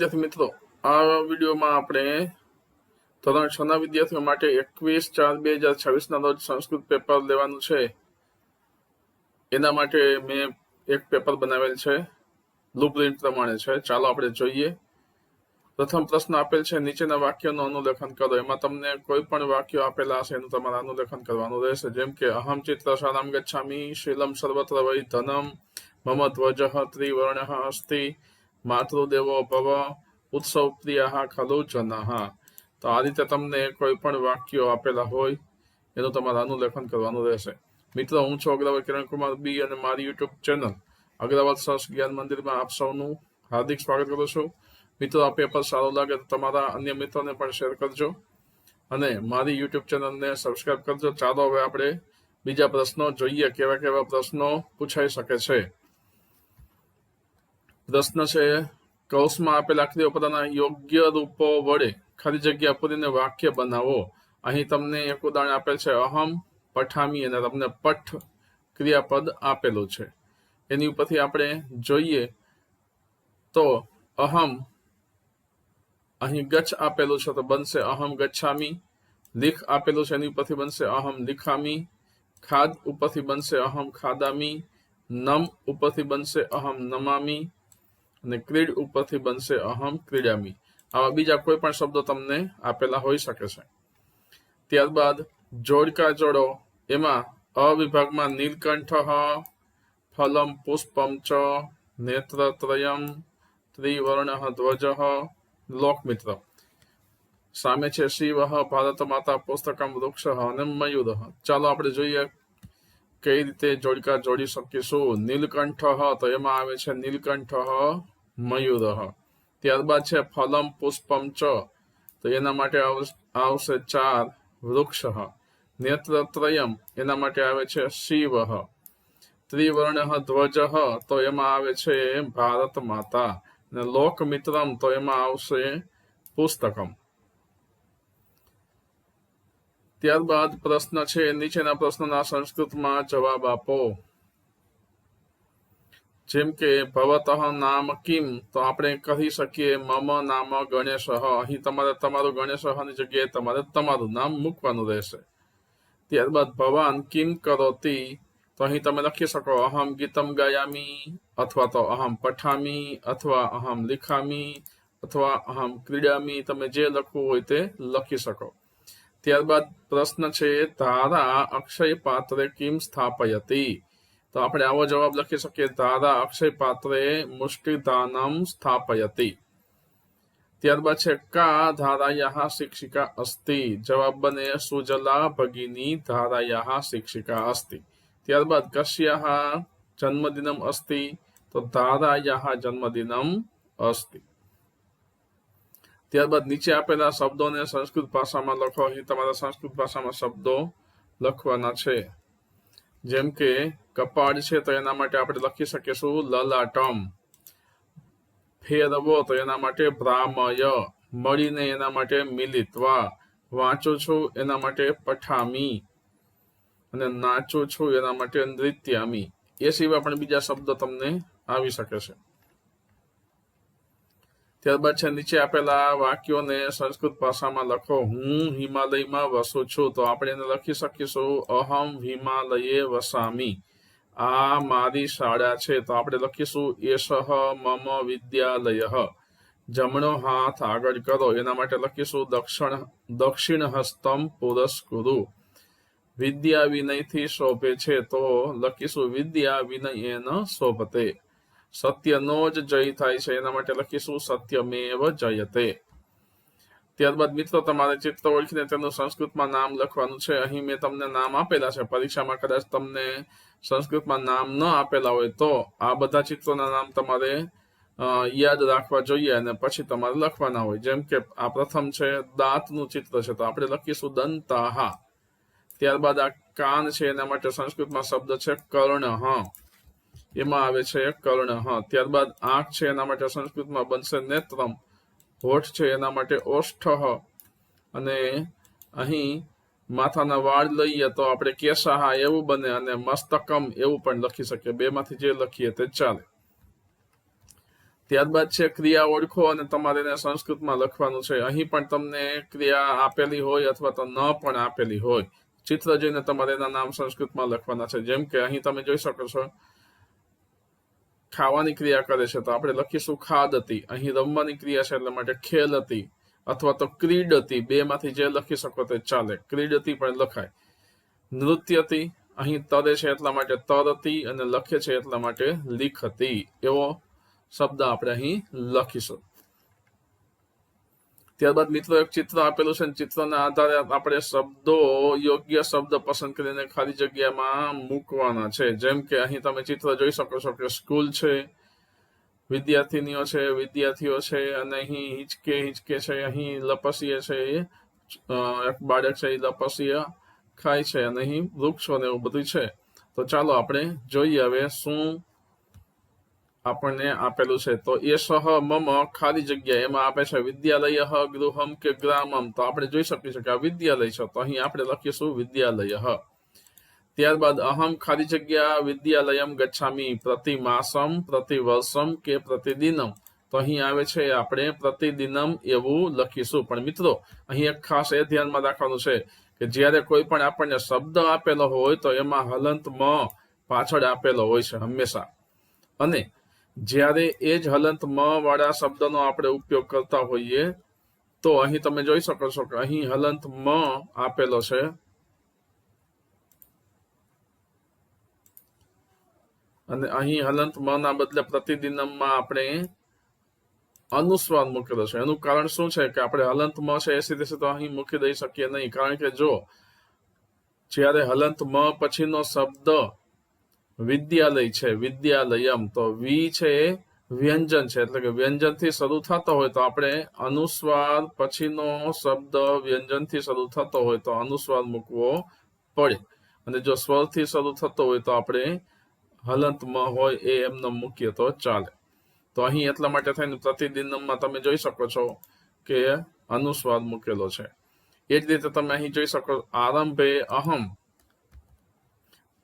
વિદ્યાર્થી મિત્રો, આ વિડીયોમાં આપણે ધોરણ 6 ના વિદ્યાર્થીઓ માટે 21/4/2026 ના રોજ સંસ્કૃત પેપર લેવાનું છે. એના માટે મેં એક પેપર બનાવેલ છે, બ્લુપ્રિન્ટ પ્રમાણે છે. ચાલો આપણે જોઈએ. પ્રથમ પ્રશ્ન આપેલ છે, નીચેના વાક્યોનું અનુલેખન કરો. એમાં તમને કોઈ પણ વાક્યો આપેલા હશે એનું તમારે અનુલેખન કરવાનું રહેશે. જેમ કે અહમ ચિત્રશાળામ ગચ્છામિ, શીલમ સર્વત્ર વૈ ધનમ, મમ ધ્વજઃ ત્રિવર્ણઃ અસ્તિ, માતૃદેવો ભવ, ઉત્સવ પ્રિયા ખલુ જનઃ. તો આ રીતે તમને કોઈ પણ વાક્યો આપેલા હોય એનું તમારે અનુલેખન કરવાનું રહેશે. મિત્રો, હું છું અગ્રવાલ કિરણકુમાર બી અને મારી યુટ્યુબ ચેનલ અગ્રવાલ સરસ જ્ઞાન મંદિરમાં આપ સૌનું હાર્દિક સ્વાગત કરું છું. મિત્રો, આ પેપર સારું લાગે તો તમારા અન્ય મિત્રોને પણ શેર કરજો અને મારી યુટ્યુબ ચેનલને સબસ્ક્રાઇબ કરજો. ચાલો હવે આપણે બીજા પ્રશ્નો જોઈએ, કેવા કેવા પ્રશ્નો પૂછાઈ શકે છે. પ્રશ્ન છે, કૌંસમાં આપેલા ક્રિયાપદના યોગ્ય રૂપો વડે ખાલી જગ્યા પૂરીને વાક્ય બનાવો. અહીં તમને એક ઉદાહરણ આપેલ છે, અહમ પઠામી, અને તમને પઠ ક્રિયાપદ આપેલું છે. એની ઉપરથી આપણે જોઈએ તો અહમ અહીં ગચ્છ આપેલું છે તો બનશે અહમ ગચ્છામી. લીખ આપેલું છે એની ઉપરથી બનશે અહમ લીખામી. ખાદ ઉપરથી બનશે અહમ ખાદામી. નમ ઉપરથી બનશે અહમ નમામી અને ક્રીડ ઉપરથી બનશે અહમ ક્રીડામી. આવા બીજા કોઈ પણ શબ્દો તમને આપેલા હોઈ શકે છે. ત્યારબાદ જોડકા જોડો. એમાં અ વિભાગમાં નીલકંઠ, ફલમ પુષ્પમ ચ, નેત્રત્રયમ, ત્રિવર્ણ ધ્વજ, લોકમિત્ર. સામે છે શિવ, ભારત માતા, પુસ્તકમ વૃક્ષ અને મયુર. ચાલો આપણે જોઈએ કઈ રીતે જોડકા જોડી શકીશું. નીલકંઠ તો એમાં આવે છે નીલકંઠ મયુર. ત્યારબાદ છે ફલમ પુષ્પમ ચ, તો એના માટે આવશે 4 વૃક્ષ. નેત્રત્રયમ એના માટે આવે છે શિવ. ત્રિવર્ણ ધ્વજ તો એમાં આવે છે ભારત માતા. અને લોકમિત્રમ તો એમાં આવશે પુસ્તકમ. ત્યારબાદ પ્રશ્ન છે, નીચેના પ્રશ્નના સંસ્કૃતમાં જવાબ આપો. જેમ કે ભવતઃ નામ કિમ, તો આપણે કહી શકીએ મમ નામ ગણેશ. અહીં તમારે તમારું ગણેશની જગ્યાએ તમારે તમારું નામ મૂકવાનું રહેશે. ત્યારબાદ ભવાન કિમ કરોતિ, તો અહીં તમે લખી શકો અહમ ગીતમ ગાયામી, અથવા તો અહમ પઠામી, અથવા અહમ લીખામી, અથવા અહમ ક્રીડામી. તમે જે લખવું હોય તે લખી શકો. ત્યારબાદ પ્રશ્ન છે, ધારા અક્ષય પાત્રે કિમ સ્થાપયતી, તો આપણે આવો જવાબ લખી શકીએ, ધારા અક્ષય પાત્રે મુષ્ટિદાનમ સ્થાપયતી. ત્યારબાદ છે, કા ધારાયાઃ શિક્ષિકા અસ્તિ, જવાબ બને સુજલા ભગિની ધારાયાઃ શિક્ષિકા અસ્તિ. ત્યારબાદ કસ્યાઃ જન્મદિનમ અસ્તિ, તો ધારાયાઃ જન્મદિનમ અસ્તિ. ત્યારબાદ નીચે આપેલા શબ્દોને સંસ્કૃત ભાષામાં લખો. અહીં તમારા સંસ્કૃત ભાષામાં શબ્દો લખવાના છે. જેમ કે કપાળ છે તો એના માટે આપણે લખી શકીશું લલાટમ. ફેરવો તો એના માટે ભ્રામય. મળીને એના માટે મિલિત્વા. વાંચું છું એના માટે પઠામી. અને નાચું છું એના માટે નૃત્યામી. એ સિવાય પણ બીજા શબ્દો તમને આવી શકે છે. ત્યારબાદ છે, નીચે આપેલા વાક્યોને સંસ્કૃત ભાષામાં લખો. હું હિમાલયમાં વસું છું, તો આપણે એને લખી શકીશું અહમ હિમાલયે વસામી. આ મારી શાળા છે, તો આપણે લખીશું એષઃ મમ વિદ્યાલયઃ. જમણો હાથ આગળ કરો, એના માટે લખીશું દક્ષિણ હસ્તમ પુરસ્કુરુ. વિદ્યા વિનયથી શોભે છે, તો લખીશું વિદ્યા વિનયેન શોભતે. સત્યનો જ જય થાય છે, એના માટે લખીશું સત્યમેવ જયતે. ત્યારબાદ મિત્રો, તમારે ચિત્ર ઓળખીને તેનું સંસ્કૃતમાં નામ લખવાનું છે. અહીં મેં તમને નામ આપેલા છે. પરીક્ષામાં કદાચ તમને સંસ્કૃતમાં નામ ન આપેલા હોય તો આ બધા ચિત્રોના નામ તમારે યાદ રાખવા જોઈએ અને પછી તમારે લખવાના હોય. જેમ કે આ પ્રથમ છે, દાંતનું ચિત્ર છે, તો આપણે લખીશું દંતાહા. ત્યારબાદ આ કાન છે, એના માટે સંસ્કૃતમાં શબ્દ છે કર્ણ. એમાં આવે છે કર્ણ. ત્યારબાદ આંખ છે, એના માટે સંસ્કૃતમાં બનશે નેત્રમ. હોઠ છે એના માટે ઓષ્ઠ. અને અહીં માથાના વાળ લઈએ તો આપણે કેશાહા એવું બને, અને મસ્તકમ એવું પણ લખી શકીએ. બેમાંથી જે લખીએ તે ચાલે. ત્યારબાદ છે ક્રિયા ઓળખો અને તમારે એને સંસ્કૃતમાં લખવાનું છે. અહીં પણ તમને ક્રિયા આપેલી હોય અથવા તો ન પણ આપેલી હોય, ચિત્ર જોઈને તમારે એના નામ સંસ્કૃતમાં લખવાના છે. જેમ કે અહીં તમે જોઈ શકો છો ખાવાની ક્રિયા કરે છે તો આપણે લખીશું ખાદતી. અહીં રમવાની ક્રિયા છે એટલા માટે ખેલતી અથવા તો ક્રીડતી, બે માંથી જે લખી શકો તે ચાલે. ક્રીડતી પણ લખાય. નૃત્યતી, અહીં તરે છે એટલા માટે તરતી અને લખે છે એટલા માટે લીખતી, એવો શબ્દ આપણે અહીં લખીશું. ત્યારબાદ મિત્રો એક ચિત્ર આપેલું છે, ચિત્રના આધારે આપણે શબ્દો, યોગ્ય શબ્દ પસંદ કરીને ખાલી જગ્યામાં મૂકવાના છે. જેમ કે અહીં તમે ચિત્ર જોઈ શકો છો કે સ્કૂલ છે, વિદ્યાર્થીનીઓ છે, વિદ્યાર્થીઓ છે, અને અહીં હિંચકે હિંચકે છે, અહીં લપસીએ છે, એક બાળક છે એ લપસીએ ખાય છે, અને અહીં વૃક્ષો ને એવું બધું છે. તો ચાલો આપણે જોઈએ હવે શું આપણને આપેલું છે. તો એ સહ મમ ખાલી જગ્યા, એમાં આપે છે વિદ્યાલય ગૃહમ કે ગ્રામમ. તો આપણે જોઈ શકીએ છીએ કે આ વિદ્યાલય છે, તો અહીં આપણે લખીશું વિદ્યાલય. ત્યારબાદ અહમ ખાલી જગ્યા વિદ્યાલયમ ગચ્છામી પ્રતિ માસમ, પ્રતિ વર્ષમ કે પ્રતિદિનમ. તો અહીં આવે છે આપણે પ્રતિદિનમ એવું લખીશું. પણ મિત્રો અહીં એક ખાસ એ ધ્યાનમાં રાખવાનું છે કે જ્યારે કોઈ પણ આપણને શબ્દ આપેલો હોય તો એમાં હલંત મ પાછળ આપેલો હોય છે હંમેશા. અને જ્યારે એ જ હલંત મ વાળા શબ્દનો આપણે ઉપયોગ કરતા હોઈએ તો અહીં તમે જોઈ શકો છો કે અહીં હલંત મ આપેલો છે, અને અહીં હલંત મ ના બદલે પ્રતિદિનમમાં આપણે અનુસ્વાર મૂકેલો છે. એનું કારણ શું છે કે આપણે હલંત મ છે એ સીધે સીધો અહીં મૂકી દઈ શકીએ નહીં. કારણ કે જો જ્યારે હલંત મ પછીનો શબ્દ વિદ્યાલય છે, વિદ્યાલયમ, તો વી છે એ વ્યંજન છે, એટલે કે વ્યંજન થી શરૂ થતો હોય તો આપણે અનુસ્વાર પછીનો શબ્દ વ્યંજન થી શરૂ થતો હોય તો અનુસ્વાર મૂકવો પડે. અને જો સ્વર થી શરૂ થતો હોય તો આપણે હલંત મ હોય એ એમને મૂકીએ તો ચાલે. તો અહીં એટલા માટે થઈને પ્રતિદિનમમાં તમે જોઈ શકો છો કે અનુસ્વાર મૂકેલો છે. એ જ રીતે તમે અહીં જોઈ શકો આરંભે અહમ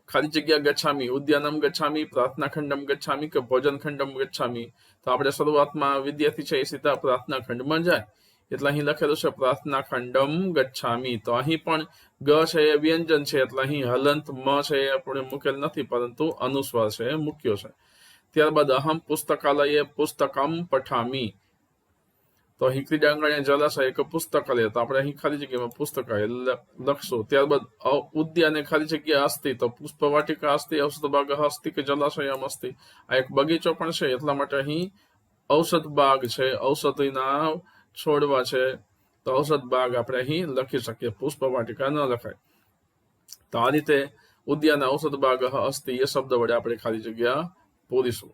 ખાલી જગ્યા ગચ્છામી, ઉદ્યાનમ ગચ્છામી, પ્રાર્થના ખંડમ ગચ્છામી કે ભોજન ખંડમ ગચ્છામી. તો આપણે શરૂઆતમાં વિદ્યાર્થી છે એ સીધા પ્રાર્થના ખંડમાં જાય, એટલે અહીં લખેલું છે પ્રાર્થના ખંડમ ગચ્છામી. તો અહીં પણ ગ છે એ વ્યંજન છે, એટલે અહીં હલંત મ છે એ આપણે મૂકેલ નથી, પરંતુ અનુસ્વાર છે એ મૂક્યો છે. ત્યારબાદ અહમ પુસ્તકાલયે પુસ્તકમ પઠામી. તો અહીં ક્રીડાંગણે જલાશય એક પુસ્તકાલય, તો આપણે અહીં ખાલી જગ્યામાં પુસ્તકાલય લખશું. ત્યારબાદ ઉદ્યાને ખાલી જગ્યા અસ્તિ, તો પુષ્પવાટિકા અસ્તિ, ઔષધ બાગ અસ્તિ કે જલાશયમ અસ્તિ. આ એક બગીચો પણ છે એટલા માટે અહીં ઔષધ બાગ છે, ઔષધિના છોડવા છે, તો ઔષધ બાગ આપણે અહીં લખી શકીએ, પુષ્પવાટિકા ન લખાય. તો આ રીતે ઉદ્યાન ઔષધ બાગ અસ્તિ એ શબ્દ વડે આપણે ખાલી જગ્યા પૂરીશું.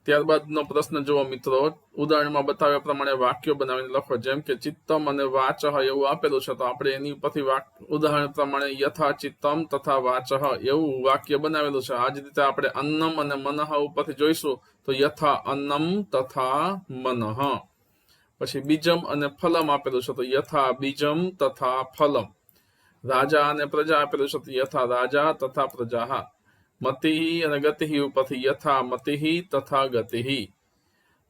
ત્યારબાદનો પ્રશ્ન જુઓ મિત્રો, ઉદાહરણમાં બતાવ્યા પ્રમાણે વાક્યો બનાવીને લખો. જેમ કે ચિત્તમ અને વાચ એવું આપેલું છે, તો આપણે એની ઉપરથી ઉદાહરણ પ્રમાણે યથા ચિત્તમ તથા વાચ એવું વાક્ય બનાવેલું છે. આ જ રીતે આપણે અન્નમ અને મનઃ ઉપરથી જોઈશું, તો યથા અન્નમ તથા મનઃ. પછી બીજમ અને ફલમ આપેલું છે, તો યથા બીજમ તથા ફલમ. રાજા અને પ્રજા આપેલું છે, તો યથા રાજા તથા પ્રજા. મતિ અને ગતિ ઉપરથી યથા મતિ તથા ગતિ.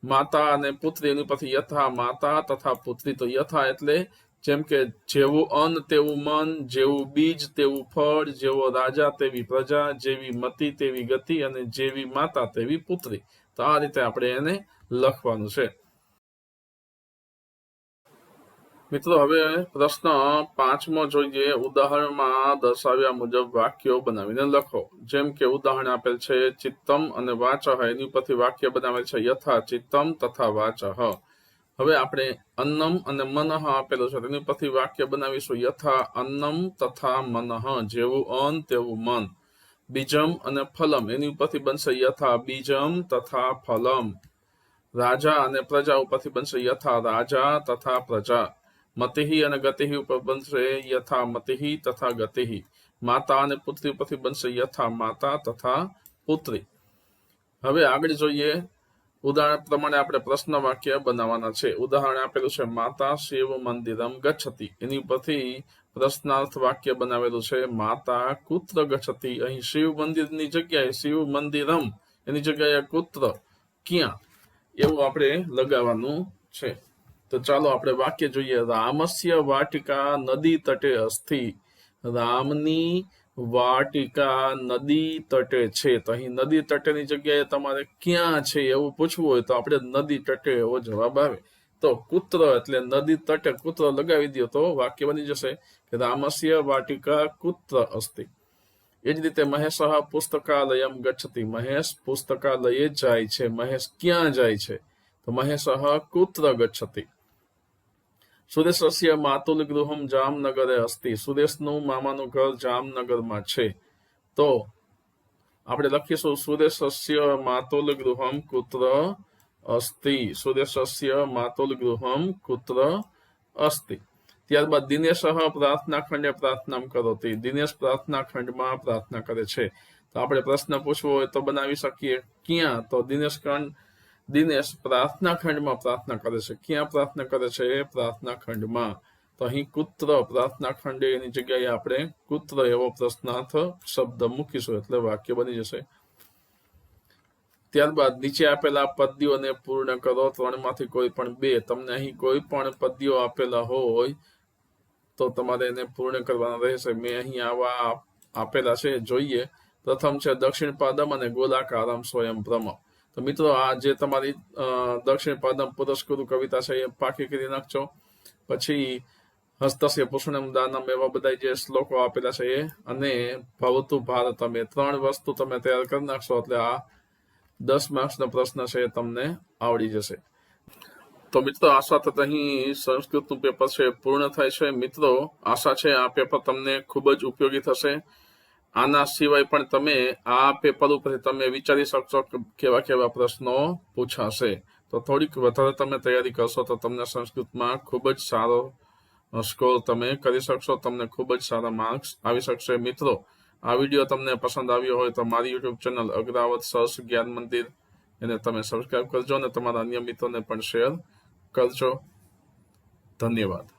માતા અને પુત્રી એની ઉપરથી યથા માતા તથા પુત્રી. તો યથા એટલે જેમ કે જેવું અન્ન તેવું મન, જેવું બીજ તેવું ફળ, જેવો રાજા તેવી પ્રજા, જેવી મતિ તેવી ગતિ, અને જેવી માતા તેવી પુત્રી. તો આ રીતે આપણે એને લખવાનું છે. મિત્રો હવે પ્રશ્ન 5મો જોઈએ. ઉદાહરણમાં દર્શાવ્યા મુજબ વાક્યો બનાવીને લખો. જેમ કે ઉદાહરણ આપેલ છે ચિત્તમ અને વાચ, એની ઉપરથી વાક્ય બનાવેલ છે યથા ચિત્તમ તથા વાચ. હવે આપણે અન્નમ અને મનઃ આપેલું છે, તેની ઉપરથી વાક્ય બનાવીશું યથા અન્નમ તથા મનઃ, જેવું અન્ન તેવું મન. બીજમ અને ફલમ એની ઉપરથી બનશે યથા બીજમ તથા ફલમ. રાજા અને પ્રજા ઉપરથી બનશે યથા રાજા તથા પ્રજા. મતિ અને ગતિ ઉપર બનશે યથા મતિ તથા ગતિ. માતા અને પુત્રી ઉપરથી બનશે યથા માતા તથા પુત્રી. હવે આગળ જોઈએ. ઉદાહરણ પ્રમાણે આપણે પ્રશ્ન વાક્ય બનાવવાના છે. ઉદાહરણ આપેલું છે માતા શિવ મંદિરમ ગચ્છતિ, એની ઉપરથી પ્રશ્નાર્થ વાક્ય બનાવેલું છે માતા કુત્ર ગચ્છતિ. અહીં શિવ મંદિરની જગ્યાએ શિવ મંદિરમ એની જગ્યાએ કુત્ર ક્યાં એવું આપણે લગાવવાનું છે. તો ચાલો આપણે વાક્ય જોઈએ. રામસ્ય વાટિકા નદી તટે અસ્તિ. રામની વાટિકા નદી તટે છે. તો અહીં નદી તટેની જગ્યાએ તમારે ક્યાં છે એવું પૂછવું હોય તો આપણે નદી તટે એવો જવાબ આવે. તો કુત્ર એટલે નદી તટે કુત્ર લગાવી દો તો વાક્ય બની જશે કે રામસ્ય વાટિકા કુત્ર અસ્તિ. એ જ રીતે મહેશ પુસ્તકાલયમ ગચ્છતિ. મહેશ પુસ્તકાલયે જાય છે. મહેશ ક્યાં જાય છે? તો મહેશ કુત્ર ગચ્છતિ. સુરેશસ્ય માતુલ ગૃહમ જામનગરે અસ્તિ. સુરેશનું મામાનું ઘર જામનગરમાં છે. તો આપણે લખીશું સુરેશસ્ય માતુલ ગૃહમ કુત્ર અસ્તિ. સુરેશસ્ય માતુલ ગૃહમ કુત્ર અસ્તિ. ત્યારબાદ દિનેશ પ્રાર્થના ખંડે પ્રાર્થના કરોતિ. દિનેશ પ્રાર્થના ખંડમાં પ્રાર્થના કરે છે. તો આપણે પ્રશ્ન પૂછવો હોય તો બનાવી શકીએ ક્યાં. તો દિનેશ પ્રાર્થના ખંડમાં પ્રાર્થના કરે છે. ક્યાં પ્રાર્થના કરે છે? પ્રાર્થના ખંડમાં. તો અહીં કુત્ર પ્રાર્થના ખંડે એની જગ્યાએ આપણે કુત્ર એવો પ્રશ્નાર્થ શબ્દ મૂકીશું એટલે વાક્ય બની જશે. ત્યારબાદ નીચે આપેલા પદ્યોને પૂર્ણ કરો. 3 માંથી કોઈ પણ 2. તમને અહીં કોઈ પણ પદ્યો આપેલા હોય તો તમારે એને પૂર્ણ કરવાના રહેશે. મેં અહીં આવા આપેલા છે, જોઈએ. પ્રથમ છે દક્ષિણ પાદમ અને ગોલાકારમ સ્વયં ભ્રમ. તો મિત્રો આ જે તમારી દક્ષિણ પાદમ પુરસ્કૃત કવિતા છે એ પાકી કરી નાખજો. પછી હસ્તસ્ય પુષ્ણમ દાનમ એવા બધા જે શ્લોકો આપેલા છે એ, અને ભવતુ ભારતમ, એ 3 વસ્તુ તમે તૈયાર કરી નાખશો એટલે આ 10 માર્ક્સનો પ્રશ્ન છે એ તમને આવડી જશે. તો મિત્રો આશા તો અહીં સંસ્કૃતનું પેપર છે પૂર્ણ થાય છે. મિત્રો આશા છે આ પેપર તમને ખૂબ જ ઉપયોગી થશે. આના સિવાય પણ તમે આ પેપર ઉપર તમે વિચારી શકશો કે કેવા કેવા પ્રશ્નો પૂછાશે. તો થોડીક વધારે તમે તૈયારી કરશો તો તમને સંસ્કૃતમાં ખૂબ જ સારો સ્કોર તમે કરી શકશો. તમને ખૂબ જ સારા માર્ક્સ આવી શકશે. મિત્રો આ વિડીયો તમને પસંદ આવ્યો હોય તો મારી યુટ્યુબ ચેનલ અગ્રાવત સરસ જ્ઞાન મંદિર એને તમે સબસ્ક્રાઇબ કરજો અને તમારા અન્ય મિત્રોને પણ શેર કરજો. ધન્યવાદ.